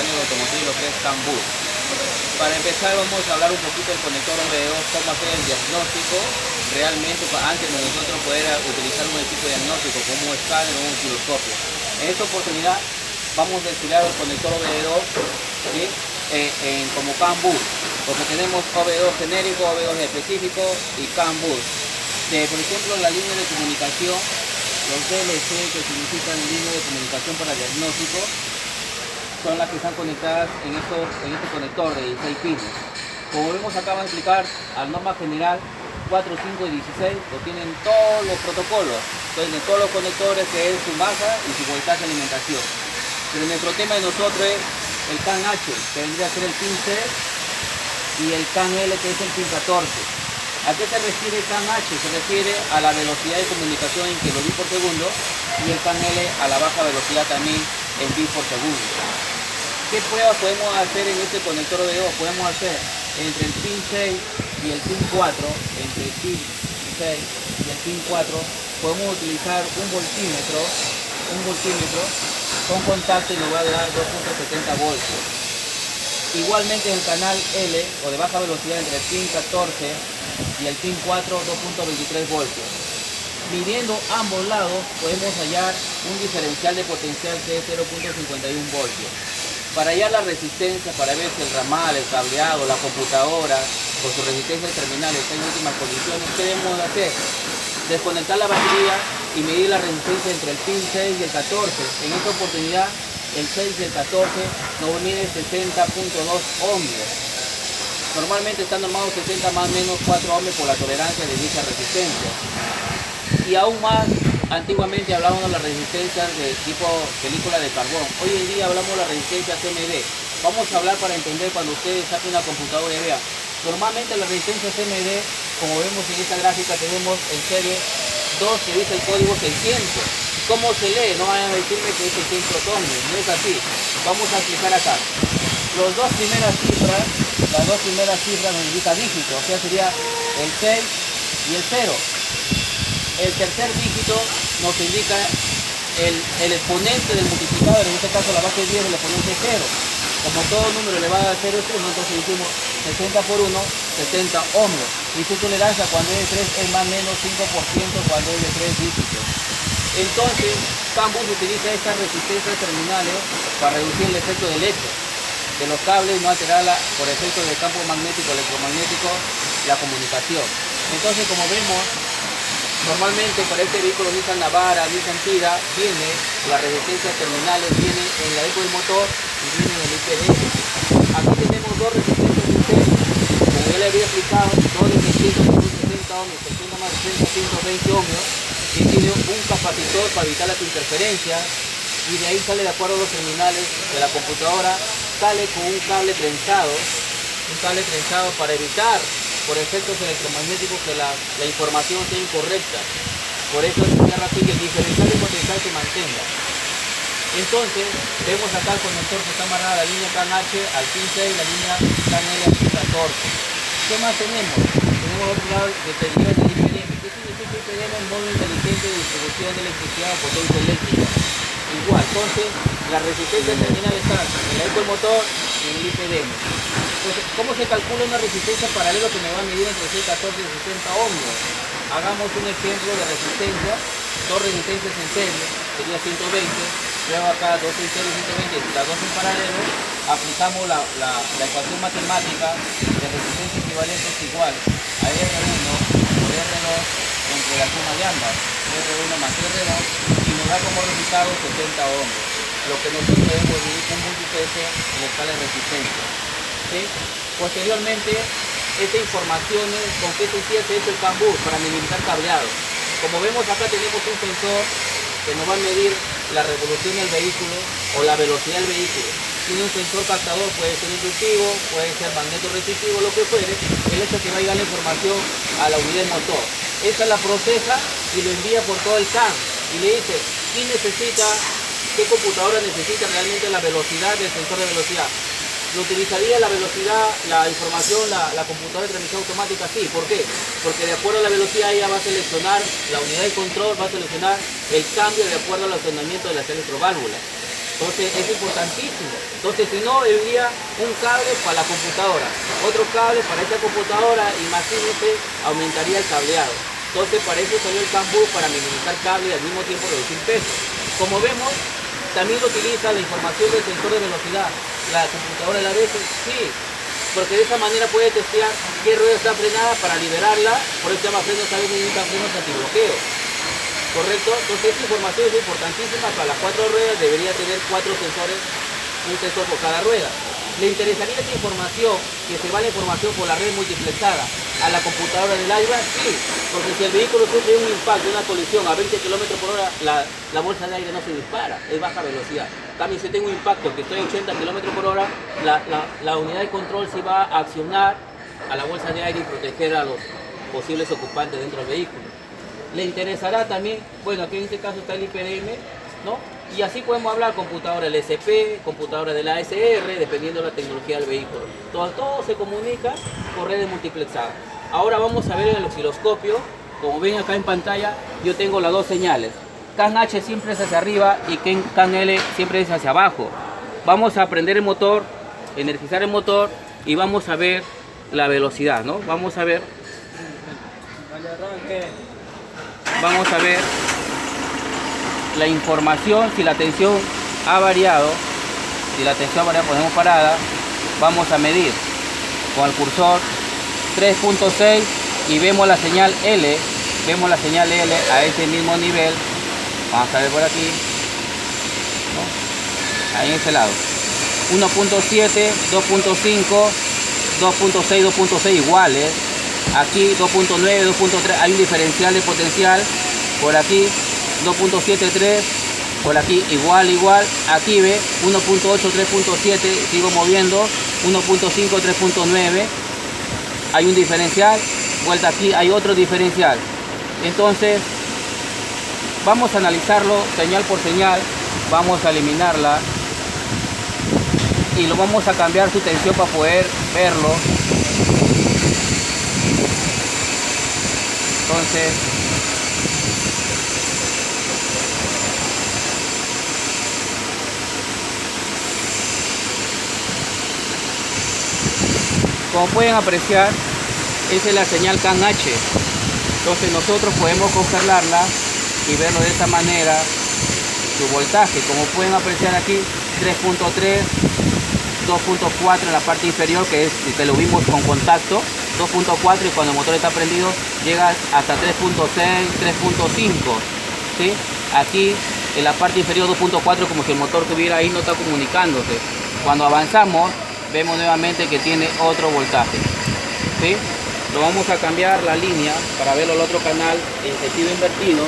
mecánico automotriz, lo que es CAN bus. Para empezar vamos a hablar un poquito del conector OBD2, cómo hacer el diagnóstico realmente antes de nosotros poder utilizar un equipo de diagnóstico como un escáner o un osciloscopio. En esta oportunidad vamos a estudiar el conector OBD2, ¿sí? Como CAN bus, porque tenemos OBD2 genérico, OBD2 específico y CAN bus. Por ejemplo, la línea de comunicación, los DLC, que significan línea de comunicación para diagnóstico, son las que están conectadas en este conector de 16 pines. Como vemos acá, van a explicar a norma general 4, 5 y 16, lo tienen todos los protocolos, entonces de todos los conectores, que es su masa y su voltaje de alimentación. Pero nuestro tema de nosotros es el CAN H, que vendría a ser el pin C, y el CAN L, que es el pin 14. ¿A qué se refiere CAN H? Se refiere a la velocidad de comunicación en kilobits por segundo, y el CAN L a la baja velocidad también en bits por segundo. ¿Qué pruebas podemos hacer en este conector OBD2? Podemos hacer entre el pin 6 y el pin 4, entre el pin 6 y el pin 4, podemos utilizar un voltímetro con contacto y nos va a dar 2.70 voltios. Igualmente en el canal L o de baja velocidad entre el pin 14 y el pin 4, 2.23 voltios. Midiendo ambos lados podemos hallar un diferencial de potencial de 0.51 voltios. Para hallar la resistencia, para ver si el ramal, el cableado, la computadora con su resistencia terminal está en últimas condiciones, ¿qué debemos hacer? Desconectar la batería y medir la resistencia entre el pin 6 y el 14. En esta oportunidad el 6 y el 14 nos mide 60.2 ohmios. Normalmente están normados 60 más o menos 4 ohmios por la tolerancia de dicha resistencia. Y aún más, antiguamente hablábamos de las resistencias de tipo película de carbón. Hoy en día hablamos de la resistencia CMD. Vamos a hablar para entender cuando ustedes saquen una computadora y vean. Normalmente la resistencia CMD, como vemos en esta gráfica, tenemos en serie 2 que dice el código 600. ¿Cómo se lee? No vayan a decirme que es 600 ohmios, no es así. Vamos a explicar acá. Las dos primeras cifras nos indican dígitos, o sea sería el 6 y el 0. El tercer dígito nos indica el exponente del multiplicador, en este caso la base 10, el exponente 0. Como todo número elevado a 0 es 1, entonces decimos 60 por 1, 70 ohmios. Y su tolerancia cuando es de 3 es más o menos 5% cuando es de 3 dígitos. Entonces, CAN bus utiliza estas resistencias terminales para reducir el efecto del eco de los cables y no alterarla por efecto del campo magnético electromagnético la comunicación. Entonces, como vemos, normalmente para este vehículo Nissan Navara, Nissan Tigra, viene las resistencias terminales, viene en la eco del motor y viene en el IPDM. Aquí tenemos dos resistencias en serie, como ya le había explicado, dos de 600 con 60 ohmios, 60 más 60, 120 ohmios, y tiene un capacitor para evitar las interferencias, y de ahí sale de acuerdo a los terminales de la computadora, sale con un cable trenzado para evitar por efectos electromagnéticos que la información sea incorrecta. Por eso se cierra así que el diferencial de potencial se mantenga. Entonces, vemos acá el conector que está amarrado a la línea CAN H al pin 6 y la línea CAN L al pin 14. ¿Qué más tenemos? Tenemos otro lado de tendidas del IPDM. ¿Qué significa IPDM? El modo inteligente de distribución de electricidad o potencia eléctrica. Igual, entonces, la resistencia terminal está en la eco del motor y en el IPDM. Entonces, ¿cómo se calcula una resistencia paralela que me va a medir entre 6, 14 y 60 ohmios? Hagamos un ejemplo de resistencia, dos resistencias en serie, sería 120, luego acá 2 en serie, 120, y las dos en paralelo, aplicamos la ecuación matemática de resistencia equivalente es igual a R1 por R2 entre la suma de ambas, R1 más R2, y nos da como resultado 70 ohmios, lo que nosotros debemos dividir con multiplicio en la escala de resistencia. ¿Sí? Posteriormente, esta información con qué sentido se ha hecho el CAN bus para minimizar cableado. Como vemos acá tenemos un sensor que nos va a medir la revolución del vehículo o la velocidad del vehículo. Tiene un sensor captador, puede ser inductivo, puede ser magneto-resistivo, lo que fuere. El hecho que va a llegar la información a la unidad del motor. Esta la procesa y lo envía por todo el CAN y le dice qué computadora necesita realmente la velocidad del sensor de velocidad. ¿Lo utilizaría la velocidad, la información, la computadora de transmisión automática? Sí. ¿Por qué? Porque de acuerdo a la velocidad ella va a seleccionar, la unidad de control va a seleccionar el cambio de acuerdo al funcionamiento de las electroválvulas. Entonces es importantísimo. Entonces si no, iría un cable para la computadora, otro cable para esta computadora, imagínense, aumentaría el cableado. Entonces para eso salió el CAN-bus, para minimizar cable y al mismo tiempo reducir peso. Como vemos, también lo utiliza la información del sensor de velocidad. La computadora la ve, sí, porque de esa manera puede testear qué rueda está frenada para liberarla, por eso se llama frenos, a veces necesitan frenos antibloqueo. ¿Correcto? Entonces esta información es importantísima. Para las 4 ruedas debería tener 4 sensores, un sensor por cada rueda. ¿Le interesaría esta información, que se va la información por la red multiplexada a la computadora del airbag? Sí, porque si el vehículo sufre un impacto, una colisión a 20 km por hora, la bolsa de aire no se dispara, es baja velocidad. También si tengo un impacto que estoy a 80 km por hora, la unidad de control se va a accionar a la bolsa de aire y proteger a los posibles ocupantes dentro del vehículo. Le interesará también, bueno, aquí en este caso está el IPDM, ¿no? Y así podemos hablar computadora LSP, computadora de la ASR, dependiendo de la tecnología del vehículo. Todo se comunica por redes multiplexadas. Ahora vamos a ver en el osciloscopio, como ven acá en pantalla, yo tengo las dos señales. CAN H siempre es hacia arriba y CAN L siempre es hacia abajo. Vamos a prender el motor, energizar el motor y vamos a ver la velocidad, ¿no? Vamos a ver la información, si la tensión ha variado, ponemos parada, vamos a medir con el cursor 3.6 y vemos la señal L, a ese mismo nivel. Vamos a ver por aquí, ¿no? Ahí en ese lado, 1.7, 2.5, 2.6, 2.6 iguales. Aquí 2.9, 2.3, hay un diferencial de potencial. Por aquí 2.73, por aquí igual. Aquí ve 1.8, 3.7, sigo moviendo, 1.5, 3.9. Hay un diferencial, vuelta aquí, hay otro diferencial. Entonces vamos a analizarlo señal por señal, vamos a eliminarla y lo vamos a cambiar su tensión para poder verlo. Entonces, como pueden apreciar, esa es la señal CAN H. Entonces nosotros podemos congelarla y verlo de esta manera, su voltaje. Como pueden apreciar aquí, 3.3, 2.4 en la parte inferior, que lo vimos con contacto, 2.4, y cuando el motor está prendido llega hasta 3.6, 3.5, ¿sí? Aquí en la parte inferior 2.4, como si el motor estuviera ahí, no está comunicándose. Cuando avanzamos vemos nuevamente que tiene otro voltaje, ¿sí? Lo vamos a cambiar la línea para verlo al otro canal en sentido invertido.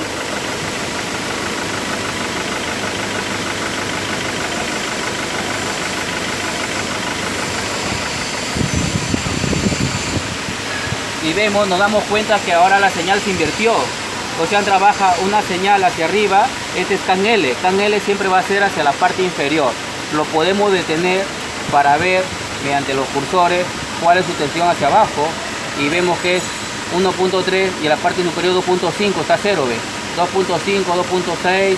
Y vemos, nos damos cuenta que ahora la señal se invirtió. O sea, trabaja una señal hacia arriba, este es CAN L. CAN L siempre va a ser hacia la parte inferior. Lo podemos detener para ver mediante los cursores cuál es su tensión hacia abajo. Y vemos que es 1.3 y en la parte superior 2.5, está 0, ¿ve? 2.5, 2.6,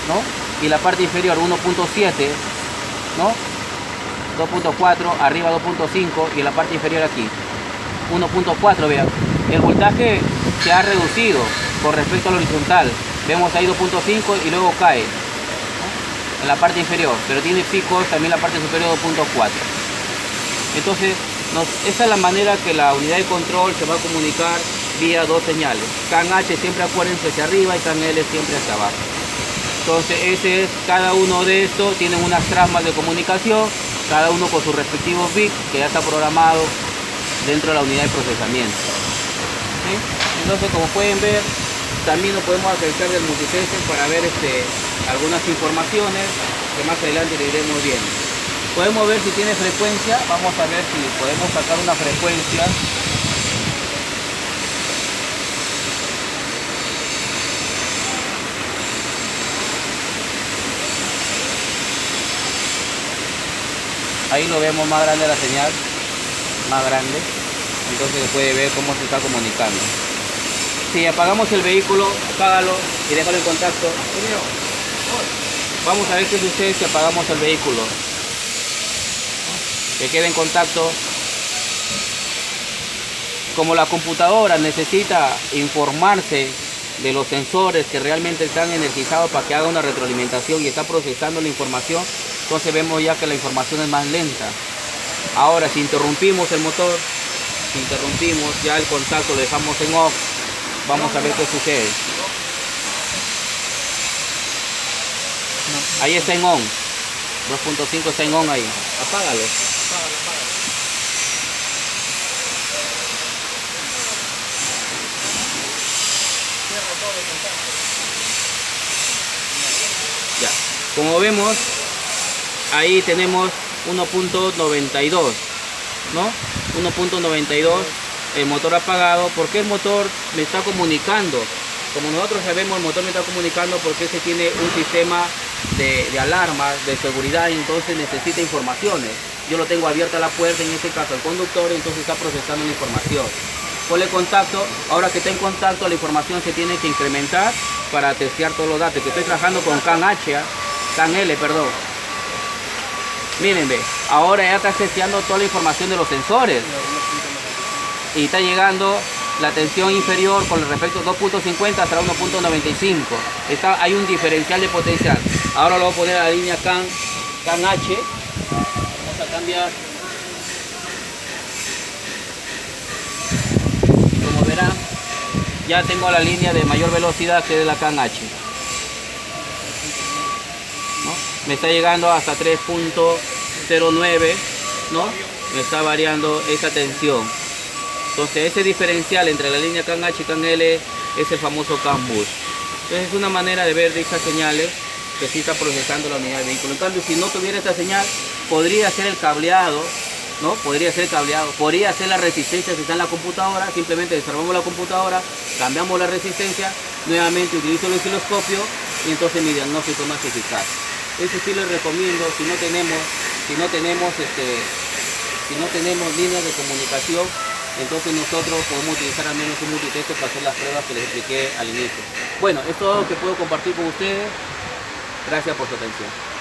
¿no? Y la parte inferior 1.7, ¿no? 2.4, arriba 2.5 y en la parte inferior aquí 1.4, vean, el voltaje se ha reducido con respecto al horizontal. Vemos ahí 2.5 y luego cae, ¿no? En la parte inferior, pero tiene picos también en la parte superior 2.4. Entonces, esa es la manera que la unidad de control se va a comunicar vía dos señales. CAN H siempre, acuérdense, hacia arriba, y CAN L siempre hacia abajo. Entonces, cada uno de estos tienen unas tramas de comunicación, cada uno con sus respectivos bits, que ya está programado dentro de la unidad de procesamiento, ¿sí? Entonces, como pueden ver, también nos podemos acercar del multisensor para ver algunas informaciones que más adelante le iremos viendo. Podemos ver si tiene frecuencia, vamos a ver si podemos sacar una frecuencia. Ahí lo vemos más grande la señal, más grande, entonces se puede ver cómo se está comunicando. Si apagamos el vehículo, apágalo y déjalo en contacto. Vamos a ver qué sucede si apagamos el vehículo. Que quede en contacto. Como la computadora necesita informarse de los sensores que realmente están energizados para que haga una retroalimentación y está procesando la información, entonces vemos ya que la información es más lenta. Ahora, si interrumpimos el motor, si interrumpimos ya el contacto, lo dejamos en off, vamos a ver qué sucede. Ahí está en on, 2.5 está en on ahí, apágalo. Ya, como vemos, ahí tenemos 1.92, ¿no? 1.92, el motor apagado, porque el motor me está comunicando. Como nosotros sabemos, el motor me está comunicando porque ese tiene un sistema de alarmas, de seguridad, y entonces necesita informaciones. Yo lo tengo abierta la puerta, en este caso el conductor, entonces está procesando la información. Ponle contacto, ahora que está en contacto la información se tiene que incrementar para testear todos los datos, que estoy trabajando con CAN L, perdón. Miren, ve, ahora ya está testeando toda la información de los sensores y está llegando la tensión inferior con respecto a 2.50 hasta 1.95. Hay un diferencial de potencial. Ahora lo voy a poner a la línea CAN H. Vamos a cambiar. Como verán, ya tengo la línea de mayor velocidad que es la CAN H, ¿no? Me está llegando hasta 3.09, ¿no? Me está variando esa tensión. Entonces ese diferencial entre la línea CAN H y CAN L es el famoso CAN Bus. Entonces es una manera de ver dichas señales que sí está procesando la unidad de vehículo. En cambio, si no tuviera esta señal, podría ser el cableado, ¿no? Podría ser la resistencia que está en la computadora. Simplemente desarmamos la computadora, cambiamos la resistencia, nuevamente utilizo el osciloscopio y entonces mi diagnóstico es más eficaz. Eso sí les recomiendo si no tenemos líneas de comunicación. Entonces nosotros podemos utilizar al menos un multitexto para hacer las pruebas que les expliqué al inicio. Bueno, es todo lo que puedo compartir con ustedes. Gracias por su atención.